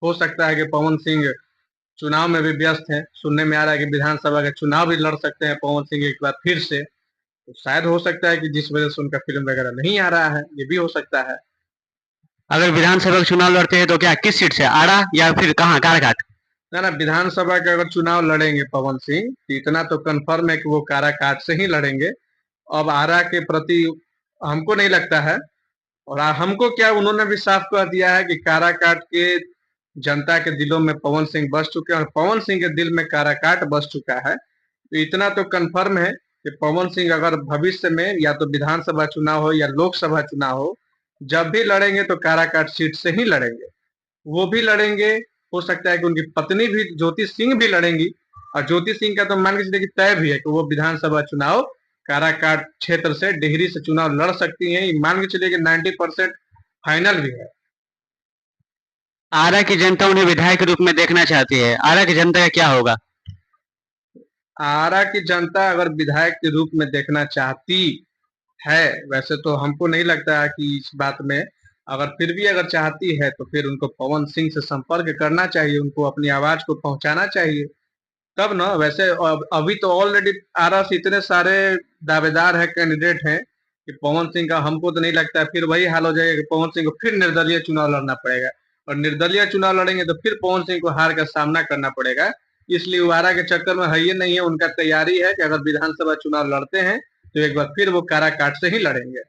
हो सकता है कि पवन सिंह चुनाव में भी व्यस्त हैं। सुनने में आ रहा है कि विधानसभा के चुनाव भी लड़ सकते हैं पवन सिंह एक बार फिर से। तो शायद हो सकता है कि जिस वजह से उनका फिल्म वगैरह नहीं आ रहा है, ये भी हो सकता है। अगर विधानसभा का चुनाव लड़ते हैं तो क्या किस सीट से, आरा या फिर कहाँ, काराकाट? ना ना, विधानसभा के अगर चुनाव लड़ेंगे पवन सिंह तो इतना तो कन्फर्म है कि वो काराकाट से ही लड़ेंगे। अब आरा के प्रति हमको नहीं लगता है। और हमको क्या, उन्होंने भी साफ कह दिया है कि काराकाट के जनता के दिलों में पवन सिंह बस चुके हैं और पवन सिंह के दिल में काराकाट बस चुका है। तो इतना तो कन्फर्म है कि पवन सिंह अगर भविष्य में या तो विधानसभा चुनाव हो या लोकसभा चुनाव हो, जब भी लड़ेंगे तो काराकाट सीट से ही लड़ेंगे। वो भी लड़ेंगे, हो सकता है कि उनकी पत्नी भी ज्योति सिंह भी लड़ेंगी। और ज्योति सिंह का तो मान के चलिए कि तय भी है कि वो विधानसभा चुनाव काराकाट क्षेत्र से, डिहरी से चुनाव लड़ सकती हैं। मान के चलिए कि 90% फाइनल भी है। आरा की जनता उन्हें विधायक के रूप में देखना चाहती है, आरा की जनता का क्या होगा? आरा की जनता अगर विधायक के रूप में देखना चाहती है, वैसे तो हमको नहीं लगता है कि इस बात में, अगर फिर भी अगर चाहती है तो फिर उनको पवन सिंह से संपर्क करना चाहिए, उनको अपनी आवाज को पहुंचाना चाहिए। तब ना, वैसे अभी तो ऑलरेडी आरा से इतने सारे दावेदार हैं, कैंडिडेट हैं कि पवन सिंह का हमको तो नहीं लगता है फिर वही हाल हो जाएगा कि पवन सिंह को फिर निर्दलीय चुनाव लड़ना पड़ेगा। और निर्दलीय चुनाव लड़ेंगे तो फिर पवन सिंह को हार का सामना करना पड़ेगा। इसलिए वो आरा के चक्कर में है ये नहीं है, उनका तैयारी है कि अगर विधानसभा चुनाव लड़ते हैं तो एक बार फिर वो काराकाट से ही लड़ेंगे।